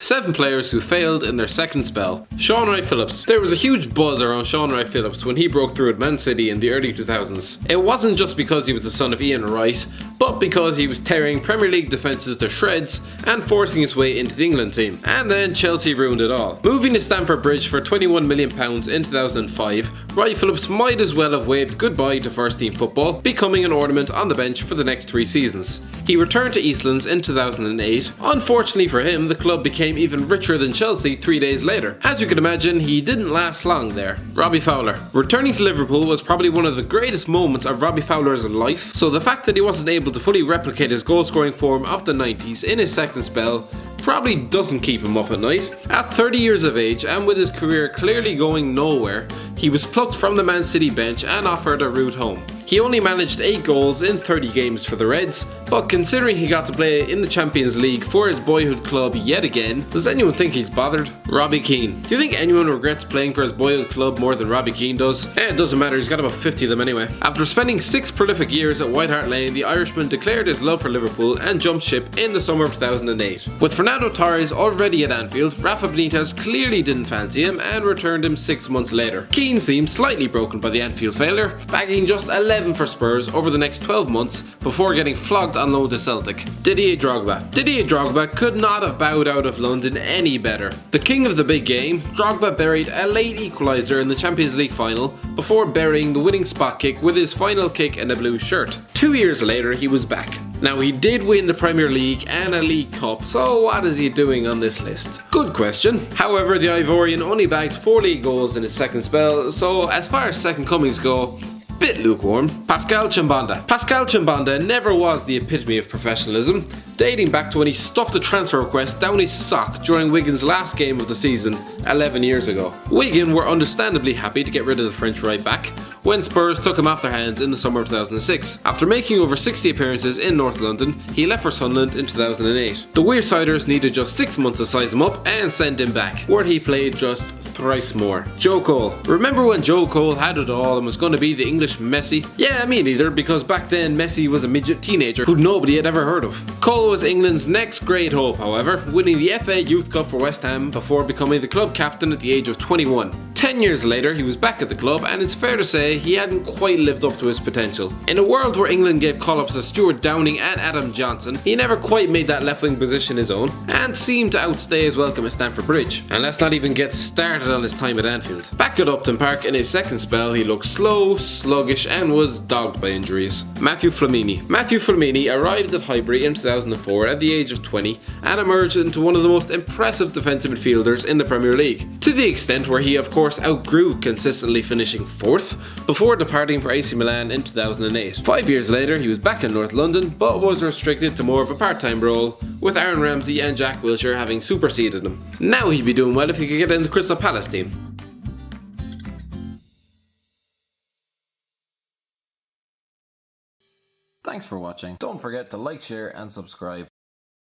7 players who failed in their second spell. Shaun Wright-Phillips. There was a huge buzz around Shaun Wright-Phillips when he broke through at Man City in the early 2000s. It wasn't just because he was the son of Ian Wright, but because he was tearing Premier League defences to shreds and forcing his way into the England team. And then Chelsea ruined it all. Moving to Stamford Bridge for £21 million in 2005, Wright-Phillips might as well have waved goodbye to first team football, becoming an ornament on the bench for the next 3 seasons. He returned to Eastlands in 2008. Unfortunately for him, the club became even richer than Chelsea 3 days later. As you can imagine, he didn't last long there. Robbie Fowler. Returning to Liverpool was probably one of the greatest moments of Robbie Fowler's life, so the fact that he wasn't able to fully replicate his goal-scoring form of the 90s in his second spell probably doesn't keep him up at night. At 30 years of age and with his career clearly going nowhere, he was plucked from the Man City bench and offered a route home. He only managed 8 goals in 30 games for the Reds, but considering he got to play in the Champions League for his boyhood club yet again, does anyone think he's bothered? Robbie Keane. Do you think anyone regrets playing for his boyhood club more than Robbie Keane does? It doesn't matter, he's got about 50 of them anyway. After spending 6 prolific years at White Hart Lane, the Irishman declared his love for Liverpool and jumped ship in the summer of 2008. With Fernando Torres already at Anfield, Rafa Benitez clearly didn't fancy him and returned him 6 months later. Keane seemed slightly broken by the Anfield failure, bagging just 11 for Spurs over the next 12 months before getting flogged on loan to Celtic. Didier Drogba. Didier Drogba could not have bowed out of London any better. The king of the big game, Drogba buried a late equaliser in the Champions League final before burying the winning spot kick with his final kick in a blue shirt. 2 years later, he was back. Now, he did win the Premier League and a League Cup, so what is he doing on this list? Good question. However, the Ivorian only bagged 4 league goals in his second spell, so as far as second comings go, bit lukewarm. Pascal Chimbonda. Pascal Chimbonda never was the epitome of professionalism, dating back to when he stuffed a transfer request down his sock during Wigan's last game of the season 11 years ago. Wigan were understandably happy to get rid of the French right back when Spurs took him off their hands in the summer of 2006. After making over 60 appearances in North London, he left for Sunderland in 2008. The Weirsiders needed just 6 months to size him up and send him back, where he played just thrice more. Joe Cole. Remember when Joe Cole had it all and was going to be the English Messi? Yeah, me neither, because back then Messi was a midget teenager who nobody had ever heard of. Cole was England's next great hope, however, winning the FA Youth Cup for West Ham before becoming the club captain at the age of 21. 10 years later, he was back at the club, and it's fair to say he hadn't quite lived up to his potential. In a world where England gave call-ups to Stuart Downing and Adam Johnson, he never quite made that left-wing position his own, and seemed to outstay his welcome at Stamford Bridge. And let's not even get started on his time at Anfield. Back at Upton Park in his second spell, he looked slow, sluggish, and was dogged by injuries. Matthew Flamini. Matthew Flamini arrived at Highbury in 2004 at the age of 20 and emerged into one of the most impressive defensive midfielders in the Premier League, to the extent where he of course outgrew consistently finishing 4th before departing for AC Milan in 2008. 5 years later, he was back in North London but was restricted to more of a part-time role, with Aaron Ramsey and Jack Wilshere having superseded him. Now he'd be doing well if he could get in the Crystal Palace team. Thanks for watching. Don't forget to like, share and subscribe.